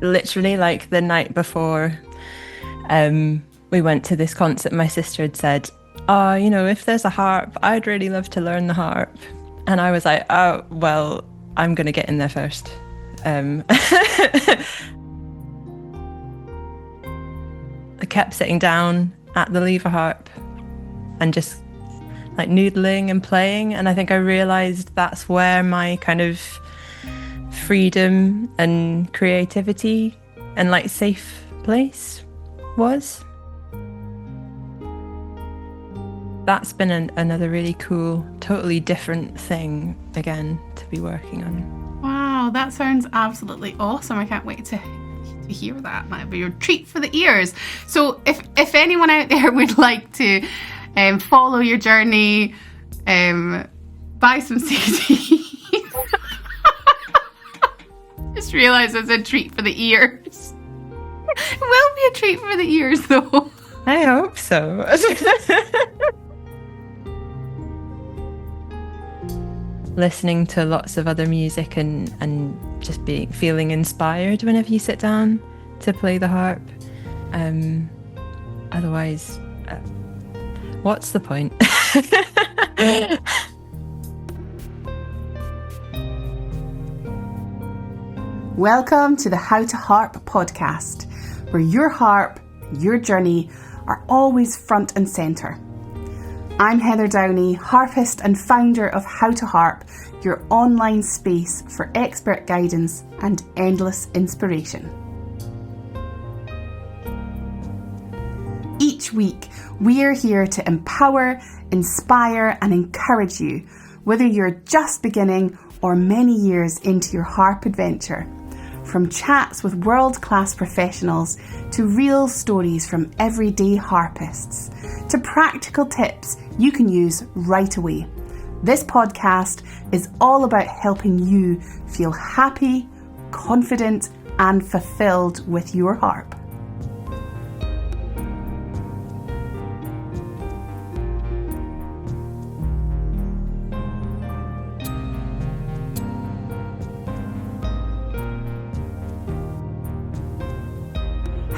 literally like the night before we went to this concert, my sister had said, "Oh, if there's a harp, I'd really love to learn the harp." And I was like, "Oh, well, I'm going to get in there first." I kept sitting down at the lever harp and just like noodling and playing. And I think I realized that's where my kind of freedom and creativity and like safe place was. That's been another really cool, totally different thing again to be working on. Wow, that sounds absolutely awesome. I can't wait to hear that. Might be a treat for the ears. So if anyone out there would like to follow your journey, buy some CDs. Just realised it's a treat for the ears. It will be a treat for the ears though. I hope so. Listening to lots of other music and just feeling inspired whenever you sit down to play the harp. Otherwise, what's the point? Welcome to the How to Harp podcast, where your harp, your journey are always front and centre. I'm Heather Downey, harpist and founder of How to Harp, your online space for expert guidance and endless inspiration. Each week, we are here to empower, inspire and encourage you, whether you're just beginning or many years into your harp adventure. From chats with world-class professionals to real stories from everyday harpists to practical tips you can use right away. This podcast is all about helping you feel happy, confident and fulfilled with your harp.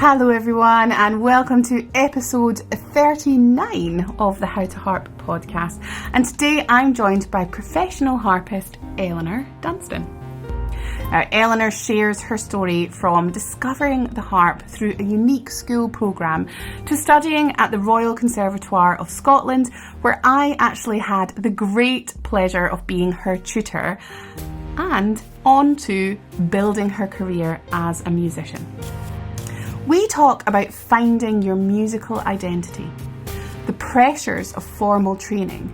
Hello everyone and welcome to episode 39 of the How to Harp podcast, and today I'm joined by professional harpist Eleanor Dunsdon. Eleanor shares her story from discovering the harp through a unique school programme to studying at the Royal Conservatoire of Scotland, where I actually had the great pleasure of being her tutor, and on to building her career as a musician. We talk about finding your musical identity, the pressures of formal training,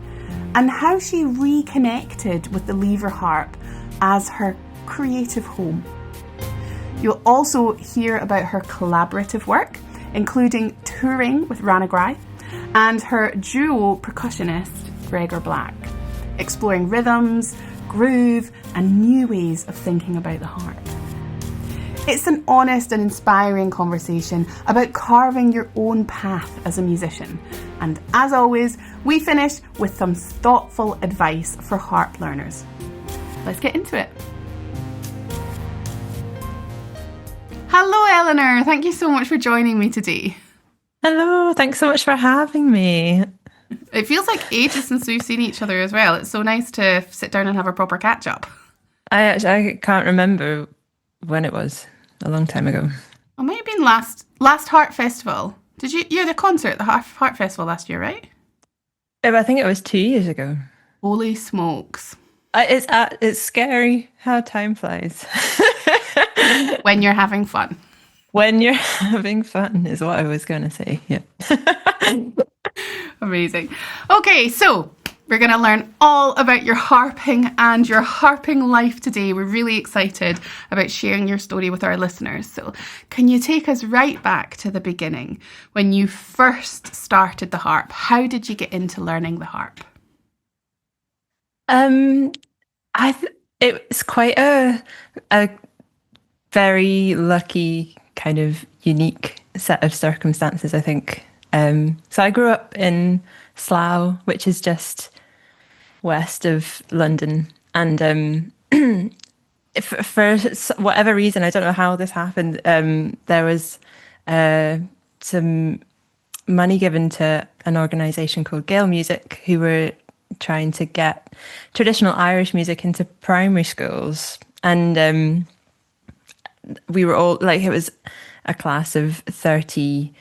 and how she reconnected with the lever harp as her creative home. You'll also hear about her collaborative work, including touring with Ranagri and her duo percussionist Gregor Black, exploring rhythms, groove, and new ways of thinking about the harp. It's an honest and inspiring conversation about carving your own path as a musician. And as always, we finish with some thoughtful advice for harp learners. Let's get into it. Hello, Eleanor. Thank you so much for joining me today. Hello, thanks so much for having me. It feels like ages since we've seen each other as well. It's so nice to sit down and have a proper catch up. I can't remember when it was. A long time ago. It might have been last Harp Festival. You had a concert at the Harp Festival last year, right? I think it was 2 years ago. Holy smokes. It's scary how time flies. When you're having fun. When you're having fun is what I was going to say. Yeah. Amazing. Okay, so we're going to learn all about your harping and your harping life today. We're really excited about sharing your story with our listeners. So can you take us right back to the beginning when you first started the harp? How did you get into learning the harp? It's quite a very lucky kind of unique set of circumstances, I think. So I grew up in Slough, which is just west of London, and for whatever reason, I don't know how this happened. There was some money given to an organisation called Gael Music, who were trying to get traditional Irish music into primary schools, and we were all like, it was a class of 30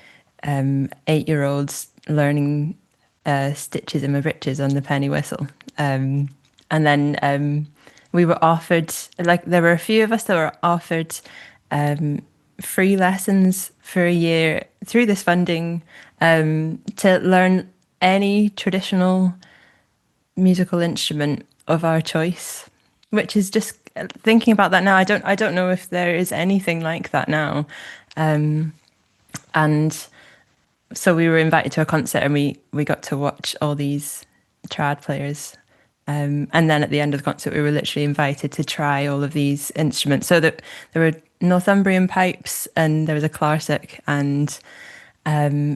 8-year-olds learning stitches in my breeches on the penny whistle. And then we were offered, like, there were a few of us that were offered free lessons for a year through this funding to learn any traditional musical instrument of our choice, which is just, thinking about that now, I don't know if there is anything like that now. And so we were invited to a concert, and we got to watch all these trad players. And then at the end of the concert, we were literally invited to try all of these instruments. So that there were Northumbrian pipes, and there was a clarsach, and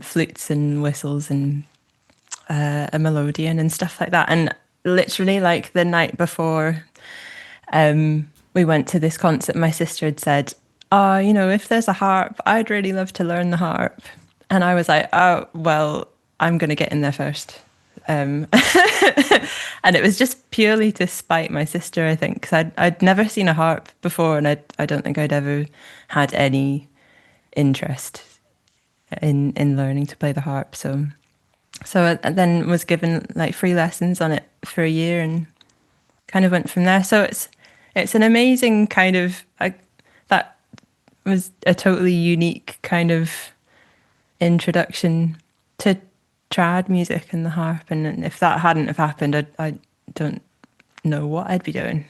flutes and whistles, and a melodeon and stuff like that. And literally, like, the night before we went to this concert, my sister had said, "Oh, if there's a harp, I'd really love to learn the harp." And I was like, "Oh, well, I'm going to get in there first." And it was just purely to spite my sister, I think, because I'd never seen a harp before, and I don't think I'd ever had any interest in learning to play the harp. So I then was given like free lessons on it for a year, and kind of went from there. So it's an amazing kind of, that was a totally unique kind of introduction to trad music and the harp. And if that hadn't have happened, I don't know what I'd be doing.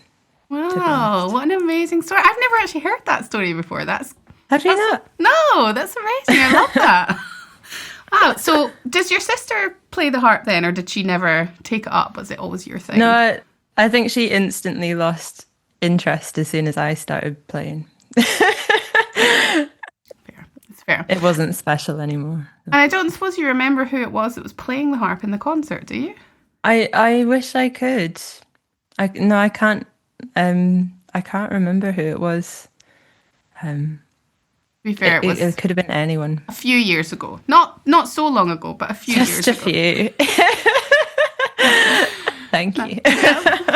Wow, what an amazing story. I've never actually heard that story before. Have you not? No, that's amazing. I love that. Wow. So does your sister play the harp then, or did she never take it up? Was it always your thing? No, I think she instantly lost interest as soon as I started playing. Fair. It's fair. It wasn't special anymore. And I don't suppose you remember who it was that was playing the harp in the concert, do you? I wish I could. I can't. I can't remember who it was. To be fair, it could have been anyone. A few years ago. Not so long ago, but a few years ago. Just a few. Thank you.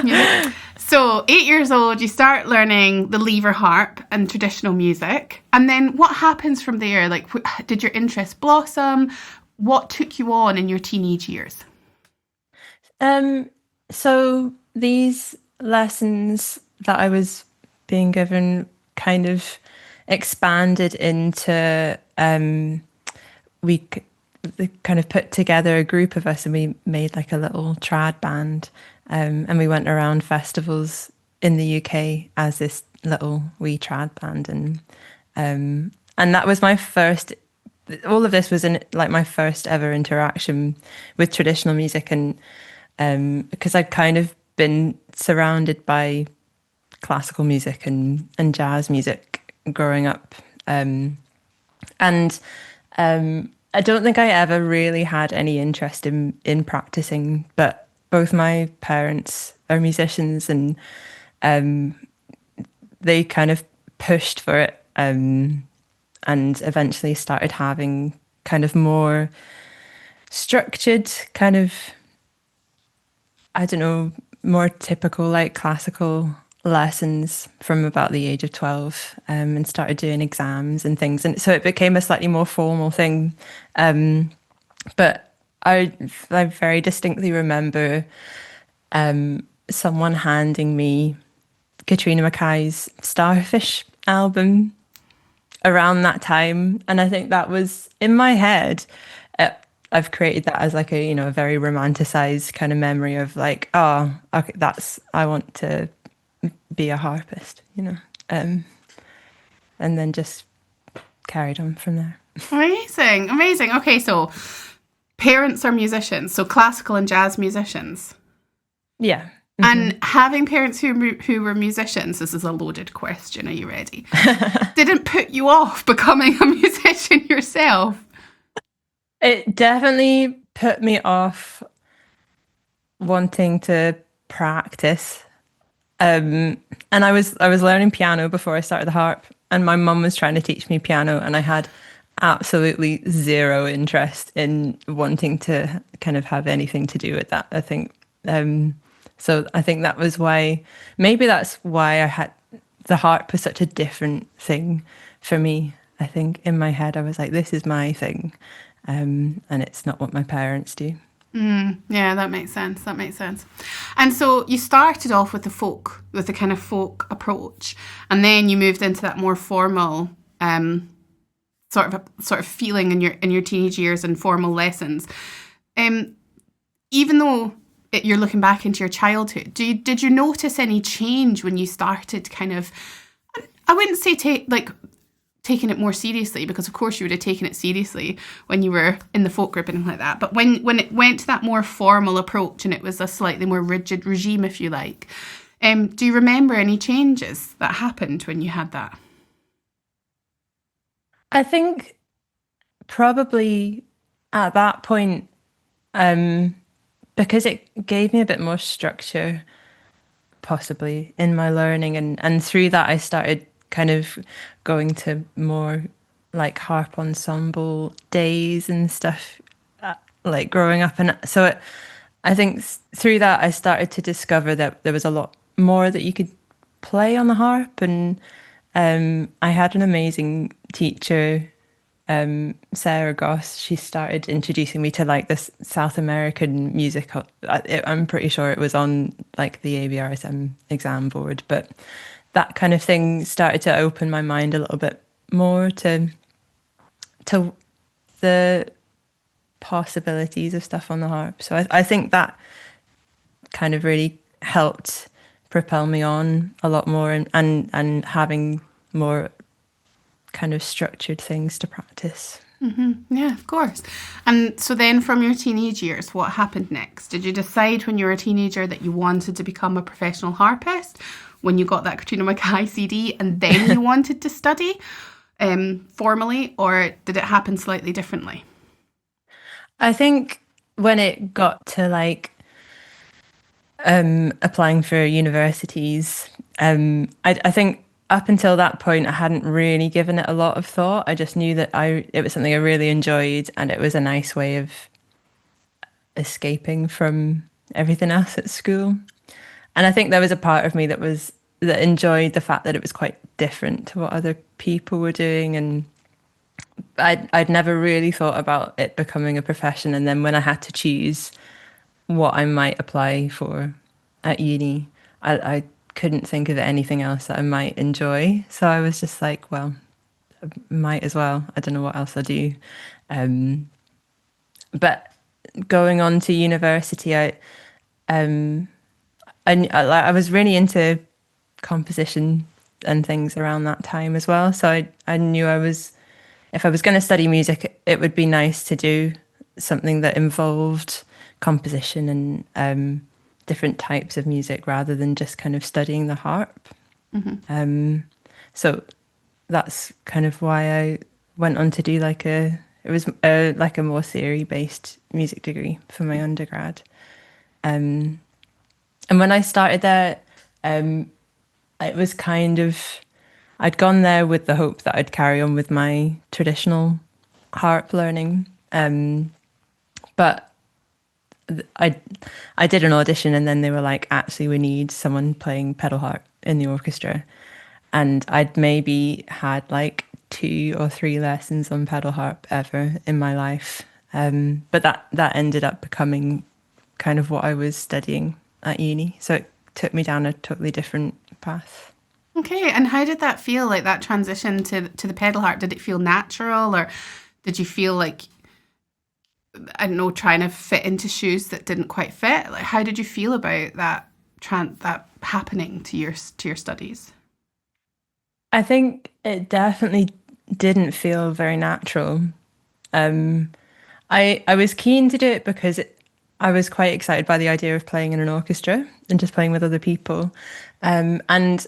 Yeah. So 8 years old, you start learning the lever harp and traditional music. And then what happens from there? Like, did your interest blossom? What took you on in your teenage years? So these lessons that I was being given kind of expanded into, we kind of put together a group of us, and we made like a little trad band, and we went around festivals in the UK as this little wee trad band, and that was my first. All of this was like my first ever interaction with traditional music, and because I'd kind of been surrounded by classical music and jazz music growing up, and I don't think I ever really had any interest in practicing, but both my parents are musicians, and they kind of pushed for it, and eventually started having kind of more structured, kind of, I don't know, more typical like classical lessons from about the age of 12, and started doing exams and things, and so it became a slightly more formal thing, but I very distinctly remember someone handing me Katrina Mackay's Starfish album around that time, and I think that was in my head. I've created that as like a a very romanticized kind of memory of like, oh, okay, I want to be a harpist, and then just carried on from there. Amazing. Okay, so parents are musicians, so classical and jazz musicians. Yeah. Mm-hmm. And having parents who were musicians, this is a loaded question, are you ready? Didn't put you off becoming a musician yourself? It definitely put me off wanting to practice. And I was learning piano before I started the harp, and my mum was trying to teach me piano, and I had absolutely zero interest in wanting to kind of have anything to do with that. I think so. I think that was why. Maybe that's why I had the harp was such a different thing for me. I think in my head I was like, "This is my thing," and it's not what my parents do. Yeah, that makes sense. That makes sense. And so you started off with the kind of folk approach, and then you moved into that more formal sort of feeling in your teenage years and formal lessons. Even though you're looking back into your childhood, did you notice any change when you started kind of? I wouldn't say taking it more seriously, because of course you would have taken it seriously when you were in the folk group and like that. But when it went to that more formal approach and it was a slightly more rigid regime, if you like, do you remember any changes that happened when you had that? I think probably at that point, because it gave me a bit more structure, possibly in my learning, and through that I started kind of going to more like harp ensemble days and stuff, like growing up, and so I think through that I started to discover that there was a lot more that you could play on the harp, and I had an amazing teacher, Sarah Goss. She started introducing me to like this South American music. I'm pretty sure it was on like the ABRSM exam board, but that kind of thing started to open my mind a little bit more to the possibilities of stuff on the harp. So I think that kind of really helped propel me on a lot more, and having more kind of structured things to practice. Yeah, of course. And so then from your teenage years, what happened next? Did you decide when you were a teenager that you wanted to become a professional harpist when you got that Katrina Mackay CD, and then you wanted to study formally, or did it happen slightly differently? I think when it got to like applying for universities, I think up until that point, I hadn't really given it a lot of thought. I just knew that it was something I really enjoyed, and it was a nice way of escaping from everything else at school. And I think there was a part of me that enjoyed the fact that it was quite different to what other people were doing, and I'd never really thought about it becoming a profession. And then when I had to choose what I might apply for at uni, I couldn't think of anything else that I might enjoy. So I was just like, well, I might as well. I don't know what else I'll do. But going on to university, I was really into composition and things around that time as well. So I knew if I was going to study music, it would be nice to do something that involved composition and different types of music rather than just kind of studying the harp. So that's kind of why I went on to do it was like a more theory-based music degree for my undergrad. And when I started there, it was kind of, I'd gone there with the hope that I'd carry on with my traditional harp learning. But I did an audition, and then they were like, actually, we need someone playing pedal harp in the orchestra. And I'd maybe had like 2 or 3 lessons on pedal harp ever in my life. But that ended up becoming kind of what I was studying at uni. So it took me down a totally different path. Okay, and how did that feel, like that transition to the pedal harp? Did it feel natural, or did you feel like, I don't know, trying to fit into shoes that didn't quite fit? Like, how did you feel about that that happening to your studies? I think it definitely didn't feel very natural. I was keen to do it because I was quite excited by the idea of playing in an orchestra and just playing with other people. And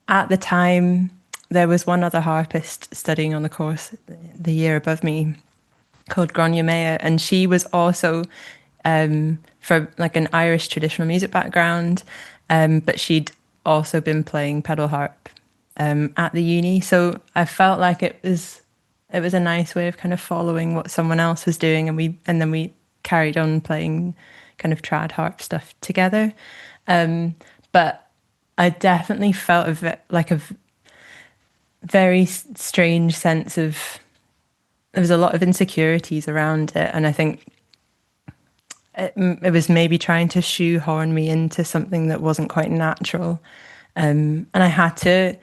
at the time, there was one other harpist studying on the course the year above me called Grania Maya, and she was also for like an Irish traditional music background, but she'd also been playing pedal harp at the uni, so I felt like it was a nice way of kind of following what someone else was doing, and then we carried on playing kind of trad harp stuff together. But I definitely felt like a very strange sense of there was a lot of insecurities around it, and I think it was maybe trying to shoehorn me into something that wasn't quite natural, and I had to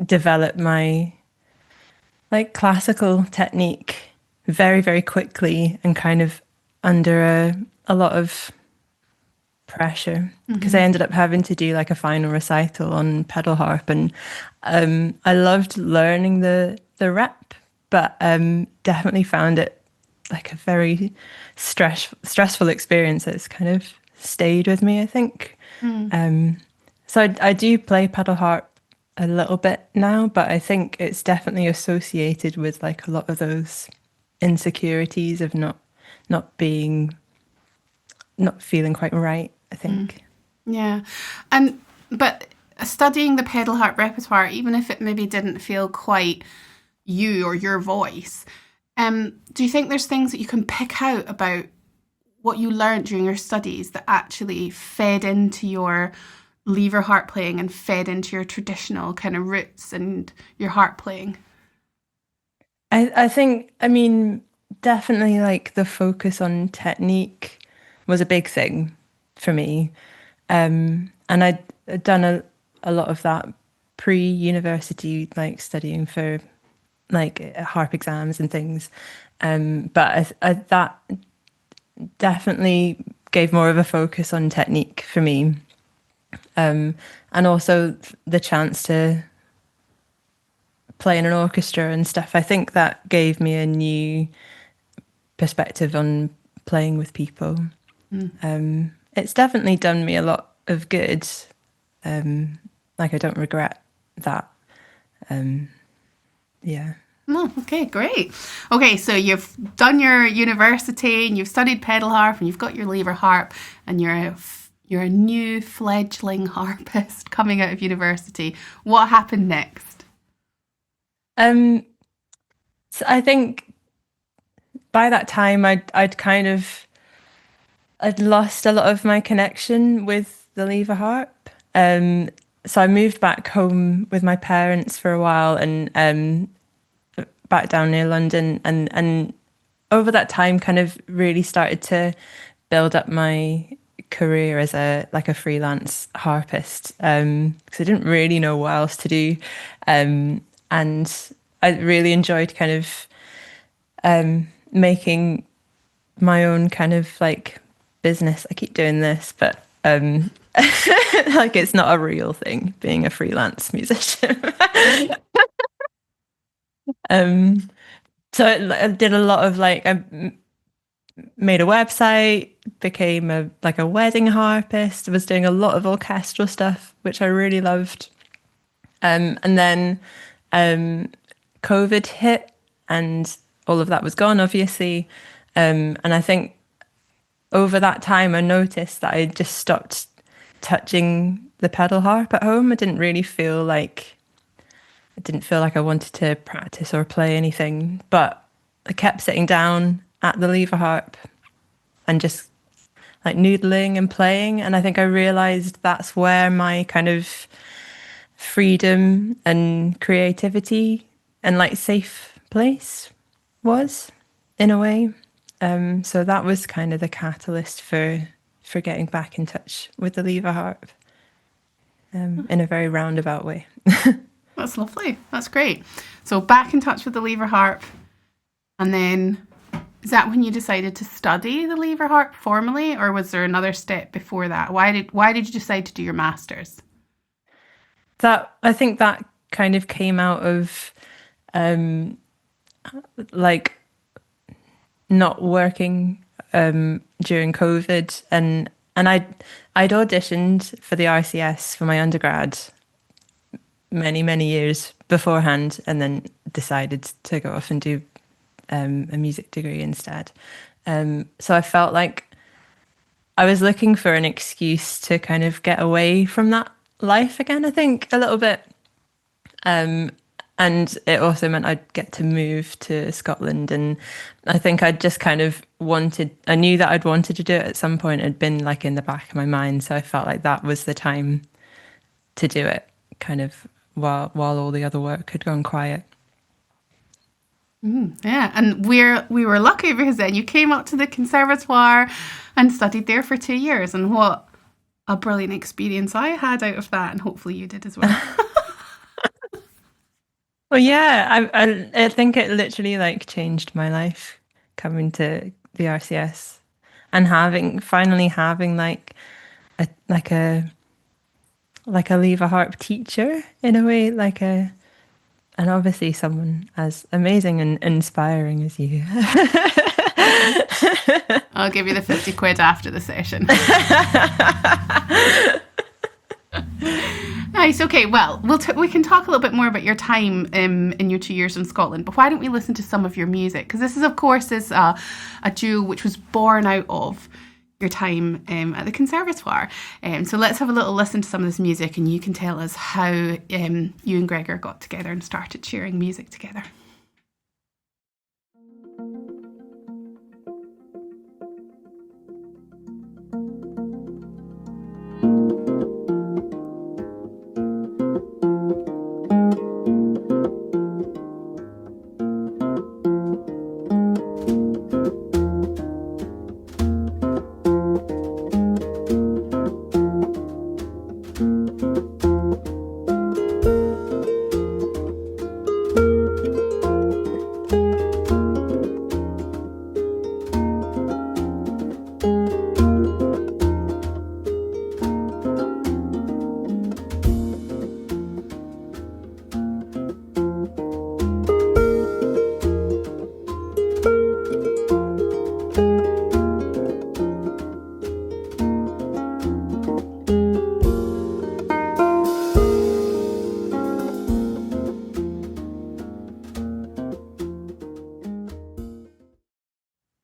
develop my like classical technique very, very quickly and kind of under a lot of pressure because I ended up having to do like a final recital on pedal harp, and I loved learning the rep, but definitely found it like a very stressful experience that's kind of stayed with me, I think. So I do play pedal harp a little bit now, but I think it's definitely associated with like a lot of those insecurities of not being not feeling quite right, I think. Yeah. But studying the pedal harp repertoire, even if it maybe didn't feel quite you or your voice, do you think there's things that you can pick out about what you learned during your studies that actually fed into your lever harp playing and fed into your traditional kind of roots and your harp playing? I think, I mean, definitely like the focus on technique was a big thing for me. And I'd done a lot of that pre-university, like studying for like harp exams and things. But that definitely gave more of a focus on technique for me. And also the chance to play in an orchestra and stuff. I think that gave me a new perspective on playing with people. It's definitely done me a lot of good. Like I don't regret that. Yeah. Oh, okay, great. Okay, so you've done your university and you've studied pedal harp and you've got your lever harp and you're a new fledgling harpist coming out of university. What happened next? So I think by that time I'd lost a lot of my connection with the lever harp. So I moved back home with my parents for a while and back down near London, and over that time kind of really started to build up my career as a freelance harpist, because I didn't really know what else to do, and I really enjoyed kind of making my own kind of like business. I keep doing this, but like it's not a real thing being a freelance musician. So I did a lot of like I made a website, became a wedding harpist, was doing a lot of orchestral stuff, which I really loved. And then COVID hit and all of that was gone, obviously. And I think over that time, I noticed that I just stopped touching the pedal harp at home. I didn't feel like I wanted to practice or play anything, but I kept sitting down at the lever harp and just like noodling and playing. And I think I realized that's where my kind of freedom and creativity and like safe place was in a way. So that was kind of the catalyst for getting back in touch with the lever harp, in a very roundabout way. That's lovely. That's great. So back in touch with the lever harp, and then is that when you decided to study the lever harp formally, or was there another step before that? Why did you decide to do your masters? I think that kind of came out of like not working during COVID, and I'd auditioned for the RCS for my undergrad many years beforehand, and then decided to go off and do a music degree instead. So I felt like I was looking for an excuse to kind of get away from that life again, I think, a little bit. Um, and it also meant I'd get to move to Scotland. And I think I just kind of I knew that I'd wanted to do it at some point. It had been like in the back of my mind. So I felt like that was the time to do it, kind of while all the other work had gone quiet. Yeah, and we were lucky because then you came up to the conservatoire and studied there for 2 years, and what a brilliant experience I had out of that, and hopefully you did as well. Well, yeah, I think it literally like changed my life coming to the RCS and finally having a like a like a leave a harp teacher in a way, and obviously someone as amazing and inspiring as you. I'll give you the 50 quid after the session. Nice. Okay. Well, we can talk a little bit more about your time in your 2 years in Scotland. But why don't we listen to some of your music? Because this is, of course, a duo which was born out of your time at the Conservatoire. So let's have a little listen to some of this music, and you can tell us how you and Gregor got together and started sharing music together.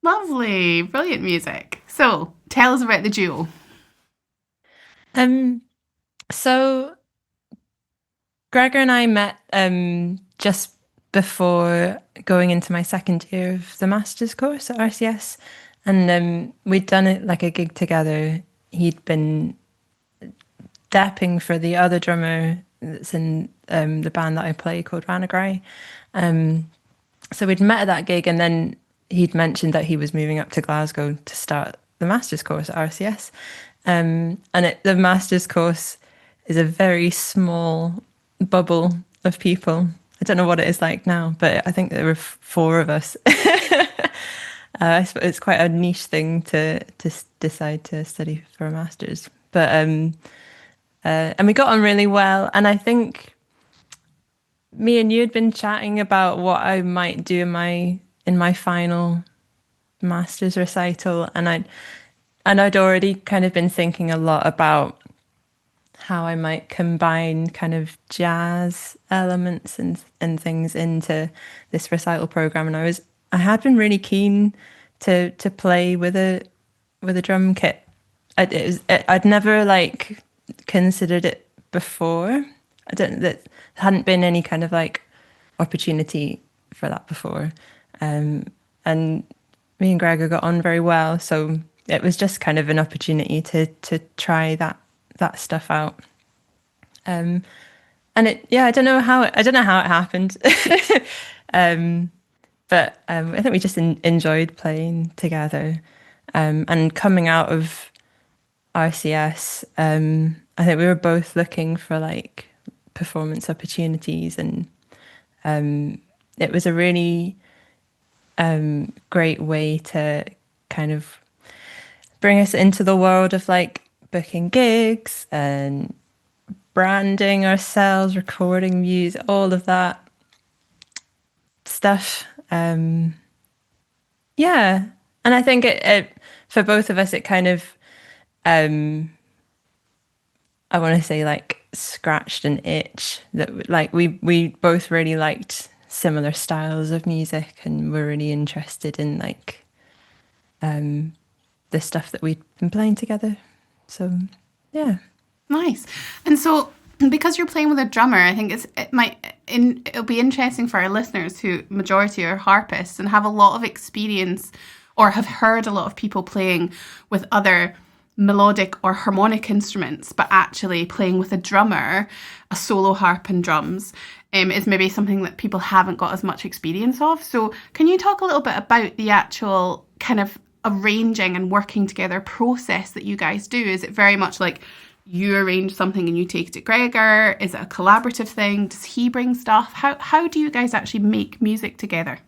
Lovely, brilliant music. So tell us about the duo. So Gregor and I met just before going into my second year of the master's course at RCS, and we'd done it like a gig together. He'd been depping for the other drummer that's in the band that I play called Ranagri. So we'd met at that gig, and then he'd mentioned that he was moving up to Glasgow to start the master's course at RCS. The master's course is a very small bubble of people. I don't know what it is like now, but I think there were four of us. I suppose it's quite a niche thing to decide to study for a master's. But and we got on really well. And I think me and you had been chatting about what I might do in my final master's recital, and I'd already kind of been thinking a lot about how I might combine kind of jazz elements and things into this recital program. And I had been really keen to play with a drum kit. I'd never like considered it before. That hadn't been any kind of like opportunity for that before. And me and Gregor got on very well, so it was just kind of an opportunity to try that stuff out. And I don't know how it happened. But I think we just enjoyed playing together. And coming out of RCS, I think we were both looking for like performance opportunities, and it was a really great way to kind of bring us into the world of like booking gigs and branding ourselves, recording music, all of that stuff. Yeah. And I think it for both of us, it kind of, I want to say like scratched an itch that like we both really liked similar styles of music, and were really interested in like the stuff that we'd been playing together. So yeah. Nice. And so, because you're playing with a drummer, I think it'll be interesting for our listeners who majority are harpists and have a lot of experience or have heard a lot of people playing with other melodic or harmonic instruments, but actually playing with a drummer, a solo harp and drums, is maybe something that people haven't got as much experience of. So can you talk a little bit about the actual kind of arranging and working together process that you guys do? Is it very much like you arrange something and you take it to Gregor? Is it a collaborative thing? Does he bring stuff? How do you guys actually make music together?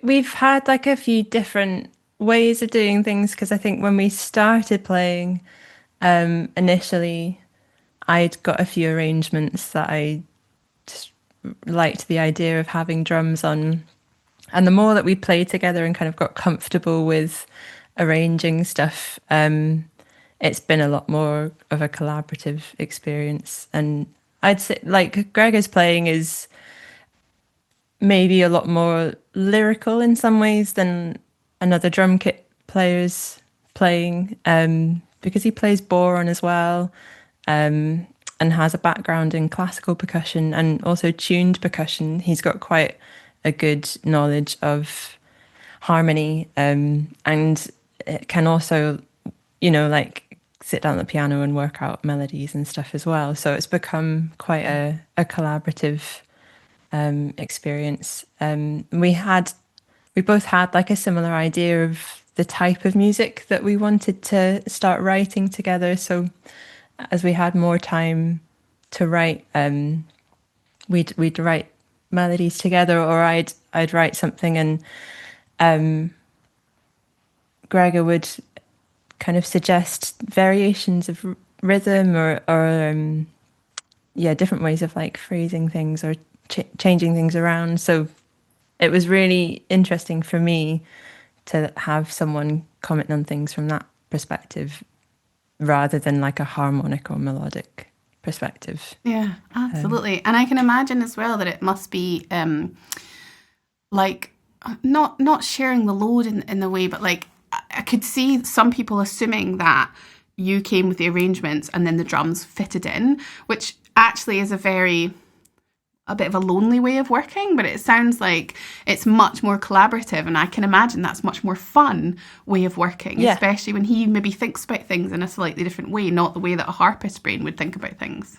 We've had like a few different ways of doing things because I think when we started playing, initially, I'd got a few arrangements that I just liked the idea of having drums on. And the more that we played together and kind of got comfortable with arranging stuff, it's been a lot more of a collaborative experience. And I'd say like Gregor's playing is maybe a lot more lyrical in some ways than another drum kit player's playing, because he plays boron as well, and has a background in classical percussion and also tuned percussion. He's got quite a good knowledge of harmony, and it can also, like sit down at the piano and work out melodies and stuff as well. So it's become quite a collaborative experience. We both had like a similar idea of the type of music that we wanted to start writing together. So as we had more time to write, we'd write melodies together, or I'd write something, and Gregor would kind of suggest variations of rhythm or different ways of like phrasing things or changing things around. So it was really interesting for me to have someone comment on things from that perspective rather than like a harmonic or melodic perspective. Yeah, absolutely. And I can imagine as well that it must be like not sharing the load in the way, but like I could see some people assuming that you came with the arrangements and then the drums fitted in, which actually is a bit of a lonely way of working, but it sounds like it's much more collaborative, and I can imagine that's much more fun way of working, Yeah. especially when he maybe thinks about things in a slightly different way, not the way that a harpist brain would think about things.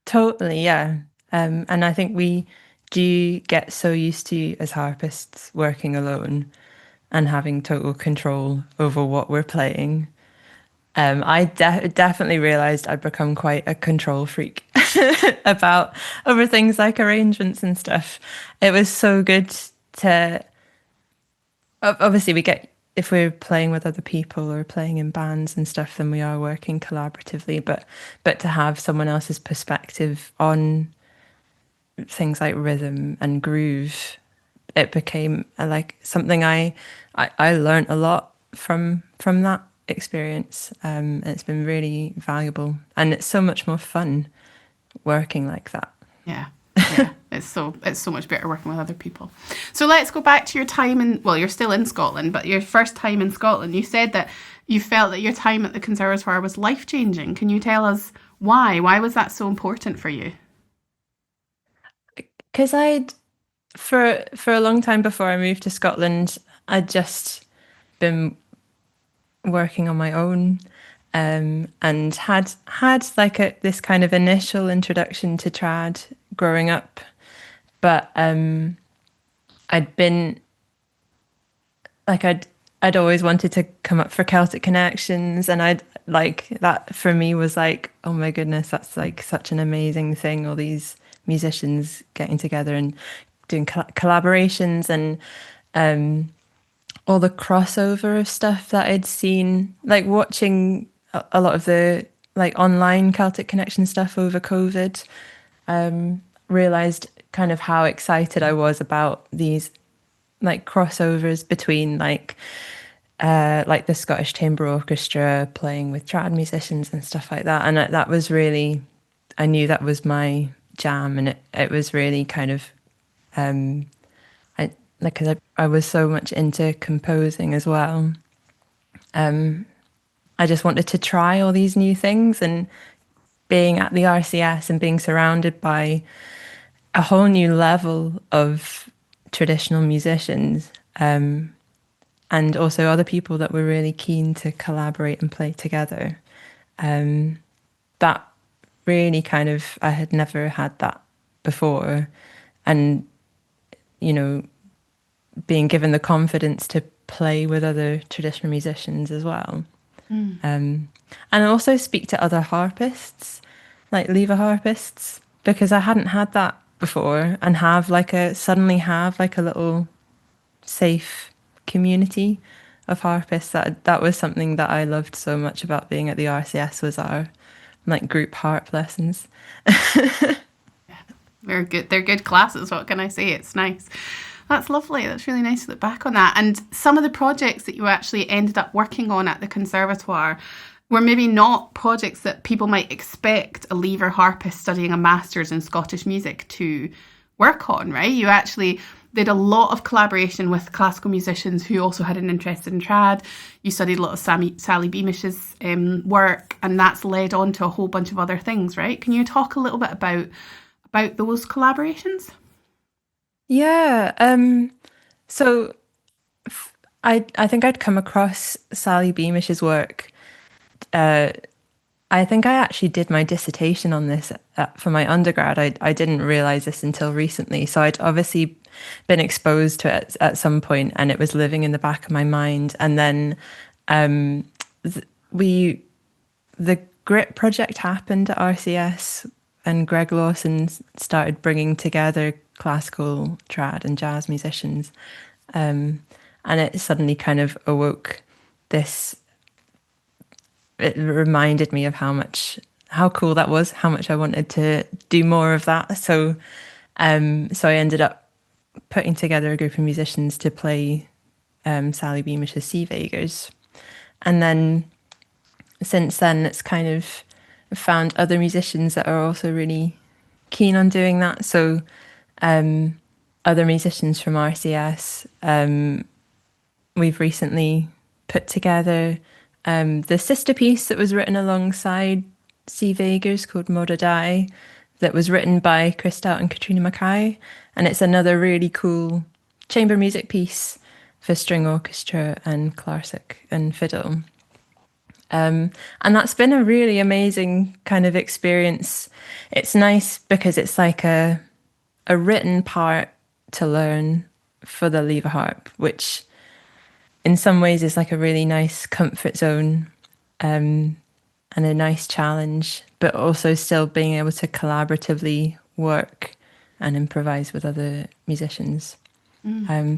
Totally, yeah. And I think we do get so used to, as harpists, working alone and having total control over what we're playing. I definitely realized I'd become quite a control freak about over things like arrangements and stuff. It was so good to obviously we get, if we're playing with other people or playing in bands and stuff, then we are working collaboratively, but to have someone else's perspective on things like rhythm and groove, it became like something I learned a lot from that experience. It's been really valuable, and it's so much more fun working like that. Yeah. Yeah. It's so much better working with other people. So let's go back to your time you're still in Scotland, but your first time in Scotland. You said that you felt that your time at the Conservatoire was life-changing. Can you tell us why? Why was that so important for you? Because for a long time before I moved to Scotland, I'd just been working on my own, and had like this kind of initial introduction to trad growing up, but I'd been like I'd always wanted to come up for Celtic Connections, and I'd like that for me was like, oh my goodness, that's like such an amazing thing, all these musicians getting together and doing collaborations, and all the crossover of stuff that I'd seen, like watching a lot of the like online Celtic Connection stuff over COVID, realized kind of how excited I was about these like crossovers between like the Scottish Chamber Orchestra playing with trad musicians and stuff like that. And that was really, I knew that was my jam, and it was really kind of, cause I was so much into composing as well. I just wanted to try all these new things, and being at the RCS and being surrounded by a whole new level of traditional musicians, and also other people that were really keen to collaborate and play together. That really kind of, I had never had that before. And, you know, being given the confidence to play with other traditional musicians as well. And also speak to other harpists, like lever harpists, because I hadn't had that before, and suddenly have like a little safe community of harpists. That was something that I loved so much about being at the RCS, was our like group harp lessons. They're good. They're good classes. What can I say? It's nice. That's lovely. That's really nice to look back on that. And some of the projects that you actually ended up working on at the Conservatoire were maybe not projects that people might expect a lever harpist studying a master's in Scottish music to work on, right? You actually did a lot of collaboration with classical musicians who also had an interest in trad. You studied a lot of Sally Beamish's work, and that's led on to a whole bunch of other things, right? Can you talk a little bit about those collaborations? Yeah. So I think I'd come across Sally Beamish's work. I think I actually did my dissertation on this for my undergrad. I didn't realize this until recently. So I'd obviously been exposed to it at some point, and it was living in the back of my mind. And then the Grit project happened at RCS, and Greg Lawson started bringing together classical, trad, and jazz musicians. And it suddenly kind of awoke this. It reminded me of how cool that was, how much I wanted to do more of that. So I ended up putting together a group of musicians to play Sally Beamish's Sea Vegas. And then since then, it's kind of found other musicians that are also really keen on doing that. So other musicians from RCS, we've recently put together the sister piece that was written alongside Sea Vegas called Moda Die, that was written by Chris Stout and Katrina Mackay. And it's another really cool chamber music piece for string orchestra and clarinet and fiddle. And that's been a really amazing kind of experience. It's nice because it's like a written part to learn for the lever harp, which in some ways is like a really nice comfort zone, and a nice challenge, but also still being able to collaboratively work and improvise with other musicians.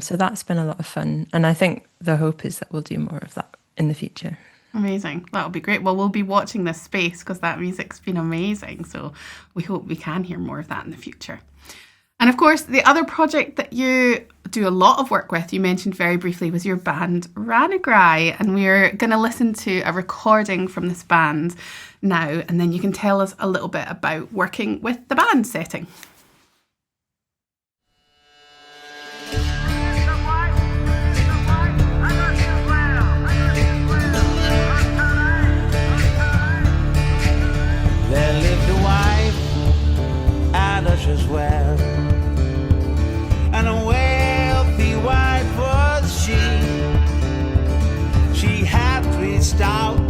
So that's been a lot of fun. And I think the hope is that we'll do more of that in the future. Amazing. That'll be great. Well, we'll be watching this space because that music's been amazing. So we hope we can hear more of that in the future. And of course, the other project that you do a lot of work with, you mentioned very briefly, was your band Ranagri. And we're going to listen to a recording from this band now, and then you can tell us a little bit about working with the band setting. There lived a wife, Alice well, and a wealthy wife was she. She had 3 stout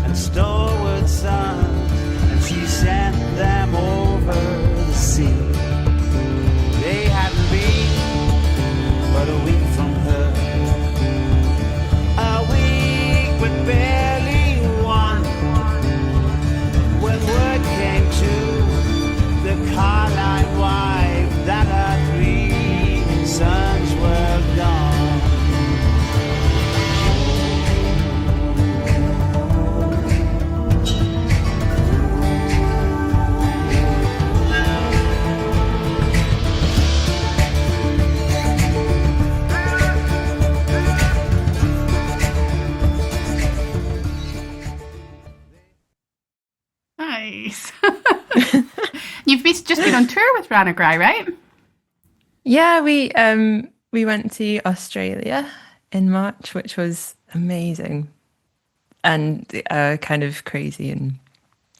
and stalwart sons, and she sent them over the sea. They hadn't been but a week from her, a week with barely one, when word came to the Carline wife that her 3 sons were gone. Nice. You've just been on tour with Ranagri, right? Yeah, we went to Australia in March, which was amazing. and kind of crazy and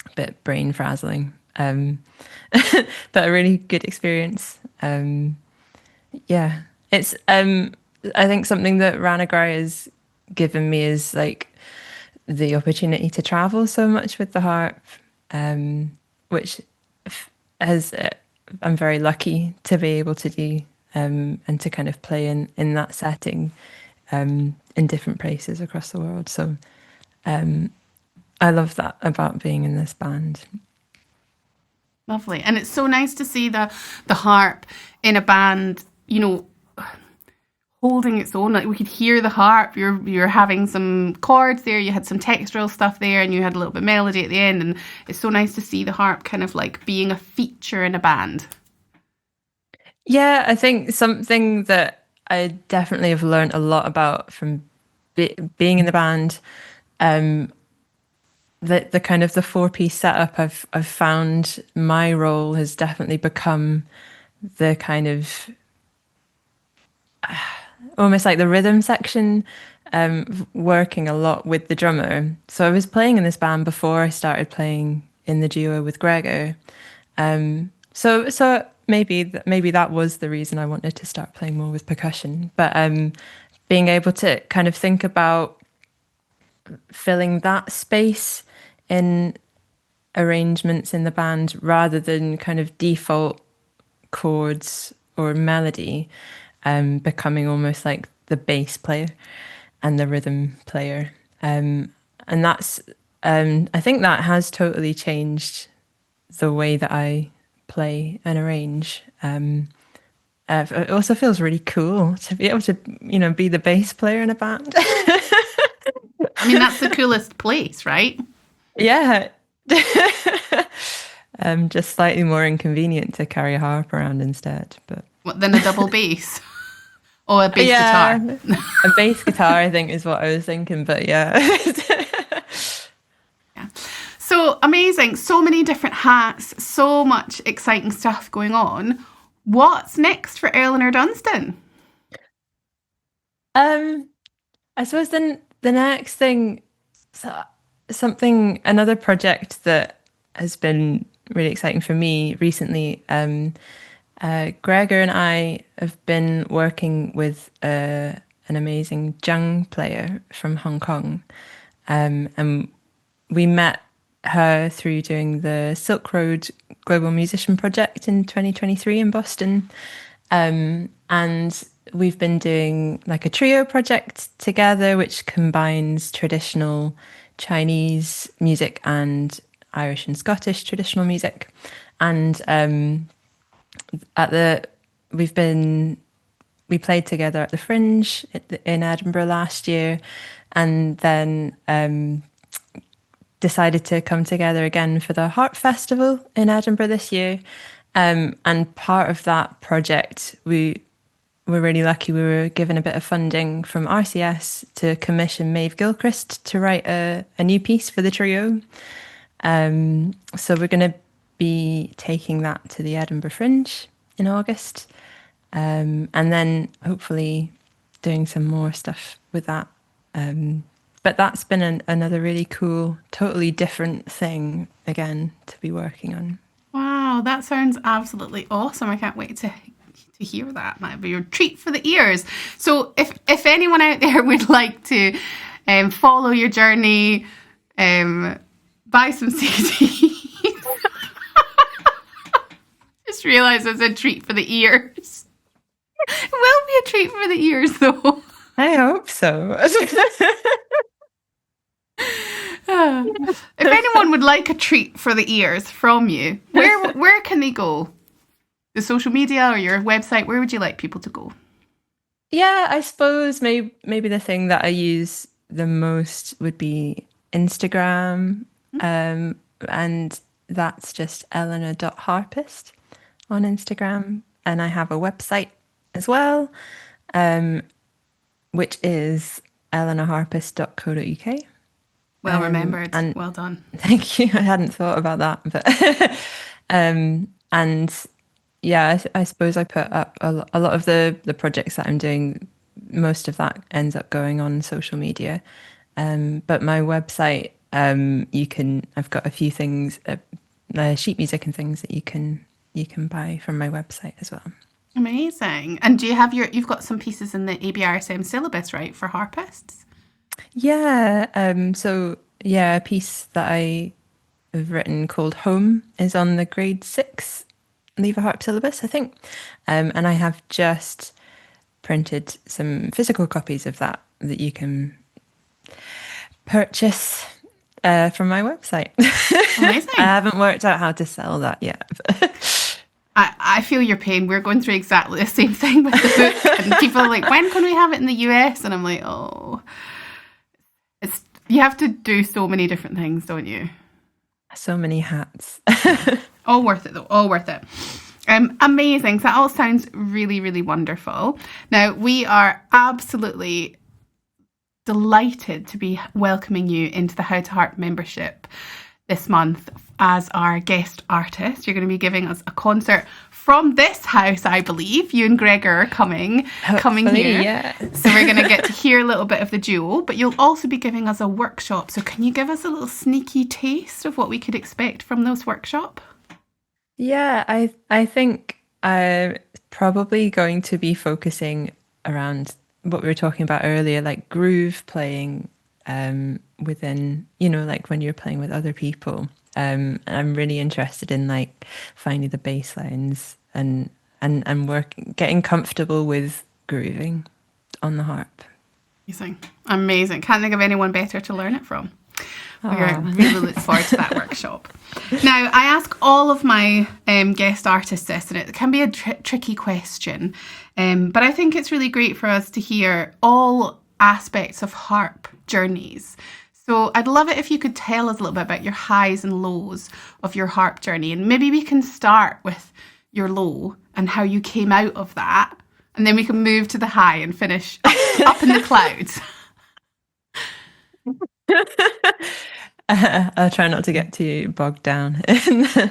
a bit brain frazzling. But a really good experience. Yeah, it's I think something that Ranagri has given me is like the opportunity to travel so much with the harp, which has I'm very lucky to be able to do, and to kind of play in that setting, in different places across the world. So I love that about being in this band. Lovely. And it's so nice to see the harp in a band, holding its own. Like we could hear the harp. You're having some chords there, you had some textural stuff there, and you had a little bit of melody at the end. And it's so nice to see the harp kind of like being a feature in a band. Yeah, I think something that I definitely have learned a lot about from being in the band, the kind of the 4-piece setup I've found my role has definitely become the kind of almost like the rhythm section, working a lot with the drummer. So I was playing in this band before I started playing in the duo with Gregor. So maybe that was the reason I wanted to start playing more with percussion. But being able to kind of think about filling that space in arrangements in the band rather than kind of default chords or melody, becoming almost like the bass player and the rhythm player. And that's, I think that has totally changed the way that I play and arrange. It also feels really cool to be able to, be the bass player in a band. I mean, that's the coolest place, right? Yeah. Just slightly more inconvenient to carry a harp around instead, but Than a double bass or a bass guitar. A bass guitar, I think, is what I was thinking, but yeah. Yeah. So amazing. So many different hats, so much exciting stuff going on. What's next for Eleanor Dunsdon? I suppose then the next thing, another project that has been really exciting for me recently. Gregor and I have been working with an amazing Jung player from Hong Kong, and we met her through doing the Silk Road Global Musician Project in 2023 in Boston, and we've been doing like a trio project together, which combines traditional Chinese music and Irish and Scottish traditional music. And we played together at the Fringe in Edinburgh last year, and then decided to come together again for the Harp Festival in Edinburgh this year. And part of that project, we were really lucky. We were given a bit of funding from RCS to commission Maeve Gilchrist to write a new piece for the trio. So we're going to be taking that to the Edinburgh Fringe in August, and then hopefully doing some more stuff with that. But that's been another really cool, totally different thing again to be working on. Wow, that sounds absolutely awesome. I can't wait to hear that. Might be a treat for the ears. So if anyone out there would like to follow your journey, buy some CDs. Just realised it's a treat for the ears. It will be a treat for the ears, though. I hope so. If anyone would like a treat for the ears from you, where can they go? The social media or your website? Where would you like people to go? Yeah, I suppose maybe the thing that I use the most would be Instagram, and that's just eleanor.harpist on Instagram. And I have a website as well, which is eleanorharpist.co.uk. Well remembered. And well done. Thank you. I hadn't thought about that, but and yeah, I suppose I put up a lot of the projects that I'm doing. Most of that ends up going on social media, But my website, I've got a few things, sheet music and things that you can buy from my website as well. Amazing. And do you have you've got some pieces in the ABRSM syllabus, right, for harpists? Yeah. A piece that I have written called Home is on the grade 6 Lever Harp syllabus, I think. And I have just printed some physical copies of that you can purchase from my website. Amazing. I haven't worked out how to sell that yet. I feel your pain. We're going through exactly the same thing with the book, and people are like, when can we have it in the US? And I'm like, oh, you have to do so many different things, don't you? So many hats. All worth it though, all worth it. Amazing. So that all sounds really, really wonderful. Now, we are absolutely delighted to be welcoming you into the How to Harp membership this month as our guest artist. You're going to be giving us a concert from this house, I believe. You and Gregor are coming here. Yeah. So we're going to get to hear a little bit of the duo, but you'll also be giving us a workshop. So can you give us a little sneaky taste of what we could expect from those workshops? Yeah, I think I'm probably going to be focusing around what we were talking about earlier, like groove playing within, like when you're playing with other people. I'm really interested in like finding the bass lines and getting comfortable with grooving on the harp. Amazing. Can't think of anyone better to learn it from. We really look forward to that workshop. Now, I ask all of my guest artists this, and it can be a tricky question, but I think it's really great for us to hear all aspects of harp journeys. So I'd love it if you could tell us a little bit about your highs and lows of your harp journey, and maybe we can start with your low and how you came out of that, and then we can move to the high and finish up in the clouds. I'll try not to get too bogged down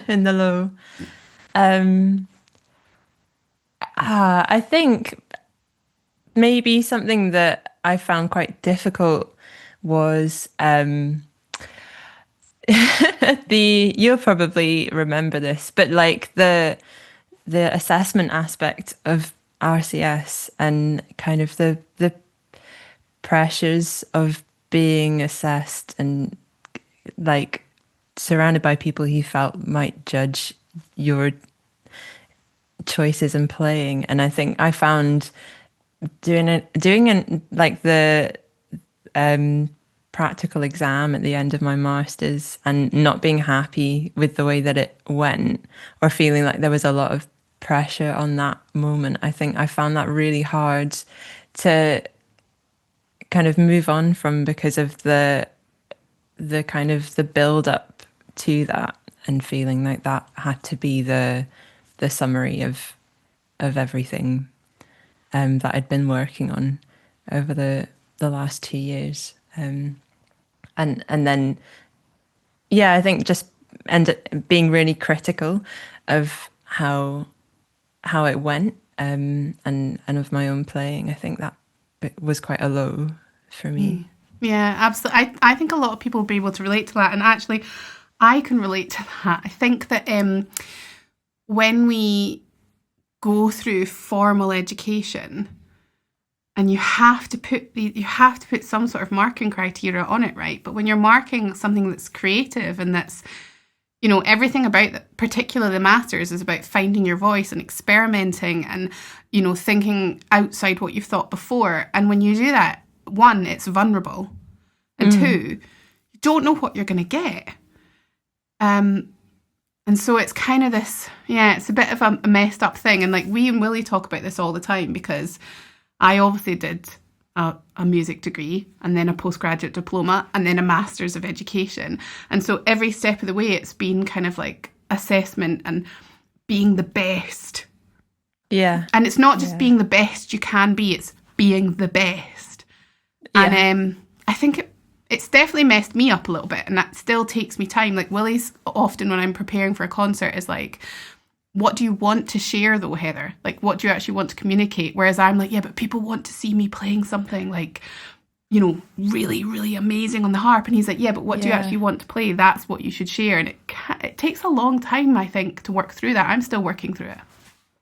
in the low. I think maybe something that I found quite difficult was you'll probably remember this, but like the assessment aspect of RCS and kind of the pressures of being assessed and like surrounded by people who felt might judge your choices in playing. And I think I found doing like the practical exam at the end of my master's and not being happy with the way that it went, or feeling like there was a lot of pressure on that moment. I think I found that really hard to kind of move on from, because of the kind of the build up to that, and feeling like that had to be the summary of everything that I'd been working on over the last 2 years. And then, yeah, I think just end up being really critical of how it went, and of my own playing. I think that was quite a low for me. Yeah, absolutely. I think a lot of people will be able to relate to that, and actually I can relate to that. I think that when we go through formal education, and you have to put some sort of marking criteria on it, right? But when you're marking something that's creative and that's, everything about that, particularly the masters, is about finding your voice and experimenting and, thinking outside what you've thought before. And when you do that, one, it's vulnerable, and two, you don't know what you're going to get. And so it's kind of this, it's a bit of a messed up thing. And like we and Willie talk about this all the time, because I obviously did a music degree and then a postgraduate diploma and then a master's of education. And so every step of the way, it's been kind of like assessment and being the best. Yeah. And it's not just being the best you can be, it's being the best. Yeah. And I think it's definitely messed me up a little bit, and that still takes me time. Like Willie's often, when I'm preparing for a concert, is like, what do you want to share though, Heather? Like, what do you actually want to communicate? Whereas I'm like, yeah, but people want to see me playing something. Like, really, really amazing on the harp. And he's like, yeah, but what do you actually want to play? That's what you should share. And it takes a long time, I think, to work through that. I'm still working through it.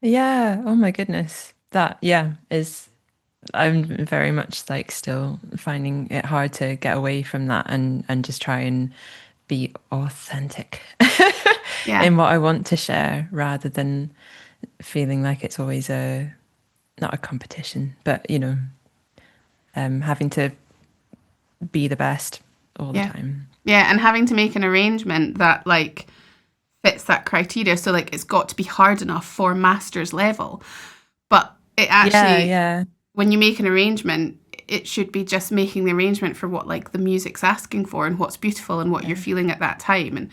Yeah. Oh my goodness. That, I'm very much like still finding it hard to get away from that and just try and be authentic in what I want to share, rather than feeling like it's always not a competition, but having to be the best all the time. Yeah, and having to make an arrangement that like fits that criteria. So like it's got to be hard enough for master's level, but it actually, when you make an arrangement, it should be just making the arrangement for what like the music's asking for and what's beautiful and what you're feeling at that time. And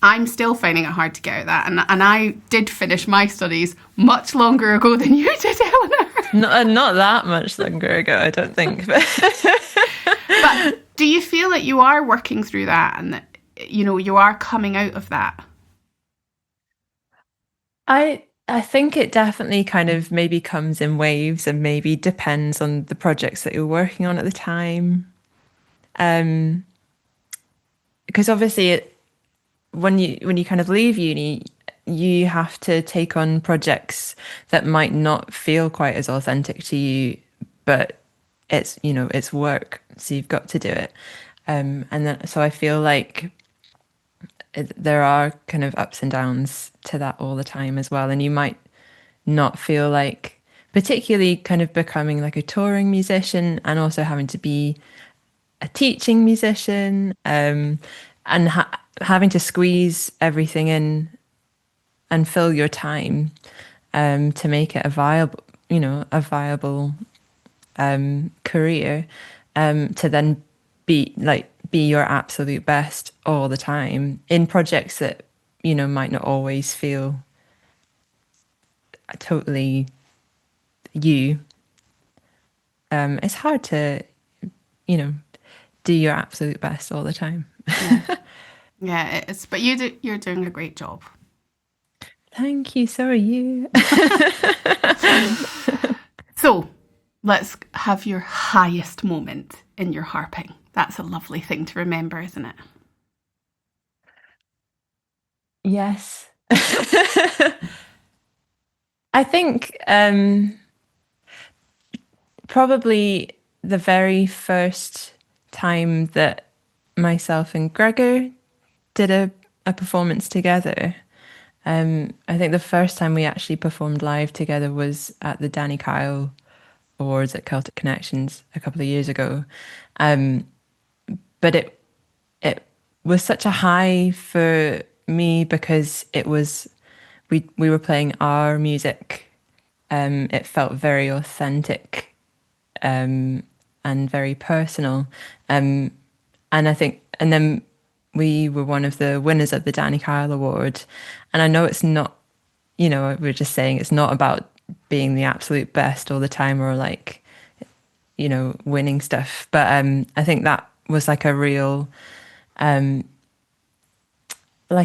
I'm still finding it hard to get out of that. And I did finish my studies much longer ago than you did, Eleanor. Not that much longer ago, I don't think. But do you feel that you are working through that and that, you are coming out of that? I think it definitely kind of maybe comes in waves and maybe depends on the projects that you're working on at the time. Because obviously when you kind of leave uni, you have to take on projects that might not feel quite as authentic to you, but it's work, so you've got to do it. And then so I feel like there are kind of ups and downs to that all the time as well, and you might not feel like, particularly kind of becoming like a touring musician and also having to be a teaching musician, and having to squeeze everything in and fill your time to make it a viable career, to then be your absolute best all the time in projects that might not always feel totally you. It's hard to do your absolute best all the time. Yeah, it is. But you're doing a great job. Thank you. So are you. So let's have your highest moment in your harping. That's a lovely thing to remember, isn't it? Yes. I think probably the very first time that myself and Gregor did a performance together. I think the first time we actually performed live together was at the Danny Kyle Awards at Celtic Connections a couple of years ago. But it was such a high for me because it was we were playing our music. It felt very authentic and very personal. And I think, and then we were one of the winners of the Danny Kyle Award. And I know it's not, we're just saying it's not about being the absolute best all the time or like, winning stuff. But I think that was like a real, like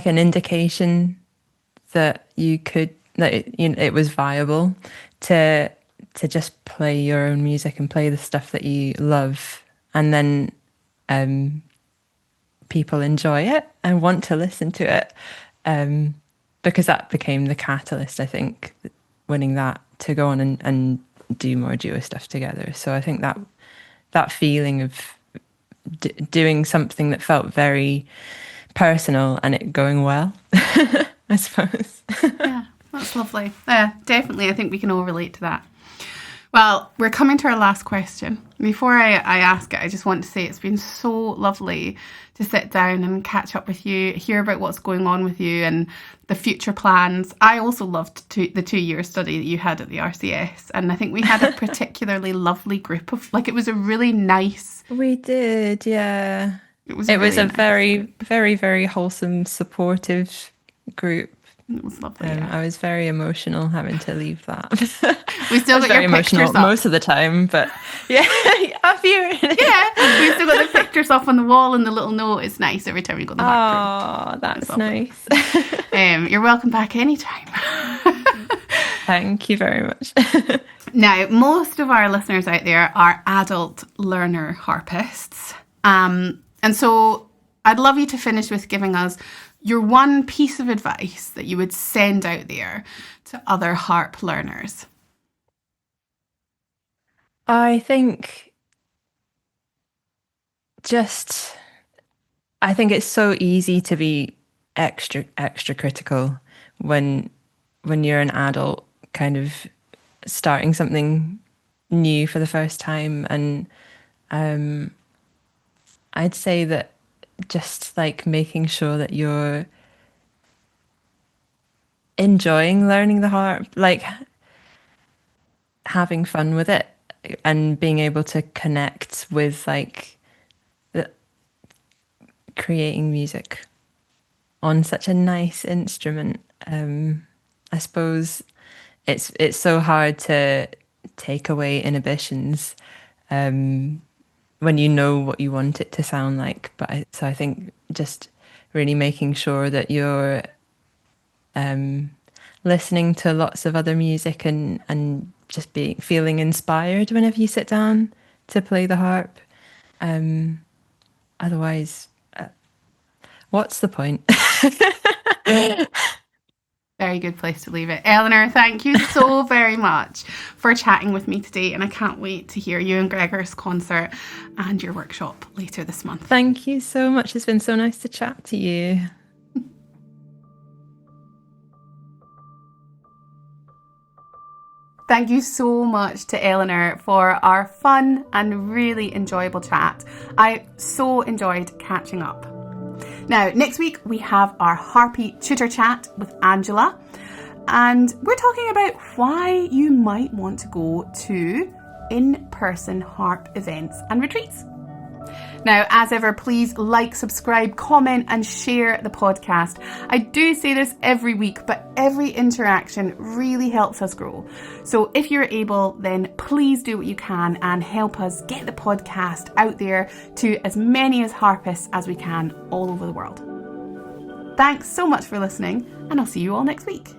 an indication that you could, that it was viable to just play your own music and play the stuff that you love. And then people enjoy it and want to listen to it, because that became the catalyst, I think, winning that, to go on and do more duo stuff together. So I think that feeling of doing something that felt very personal and it going well, I suppose. Yeah, that's lovely. Yeah, definitely. I think we can all relate to that. Well, we're coming to our last question. Before I ask it, I just want to say it's been so lovely to sit down and catch up with you, hear about what's going on with you and the future plans. I also loved the 2-year study that you had at the RCS, and I think we had a particularly lovely group of, like, it was a really nice... We did, yeah. It was a nice. very, very, very wholesome, supportive group. It was lovely. Yeah. I was very emotional having to leave that. We still got your pictures up most of the time, but yeah, have you? Yeah, we still got the pictures up on the wall and the little note. It's nice every time you go to the back room. Oh, that's nice. You're welcome back anytime. Thank you very much. Now, most of our listeners out there are adult learner harpists. And so I'd love you to finish with giving us your one piece of advice that you would send out there to other harp learners. I think it's so easy to be extra critical when you're an adult kind of starting something new for the first time. And I'd say that just like making sure that you're enjoying learning the harp, like having fun with it and being able to connect with like creating music on such a nice instrument. I suppose it's so hard to take away inhibitions when you know what you want it to sound like. So I think just really making sure that you're listening to lots of other music and just feeling inspired whenever you sit down to play the harp. Otherwise, what's the point? Very good place to leave it. Eleanor, thank you so very much for chatting with me today, and I can't wait to hear you and Gregor's concert and your workshop later this month. Thank you so much. It's been so nice to chat to you. Thank you so much to Eleanor for our fun and really enjoyable chat. I so enjoyed catching up. Now, next week we have our Harpy tutor chat with Angela, and we're talking about why you might want to go to in-person harp events and retreats. Now, as ever, please like, subscribe, comment and share the podcast. I do say this every week, but every interaction really helps us grow. So if you're able, then please do what you can and help us get the podcast out there to as many as harpists as we can all over the world. Thanks so much for listening, and I'll see you all next week.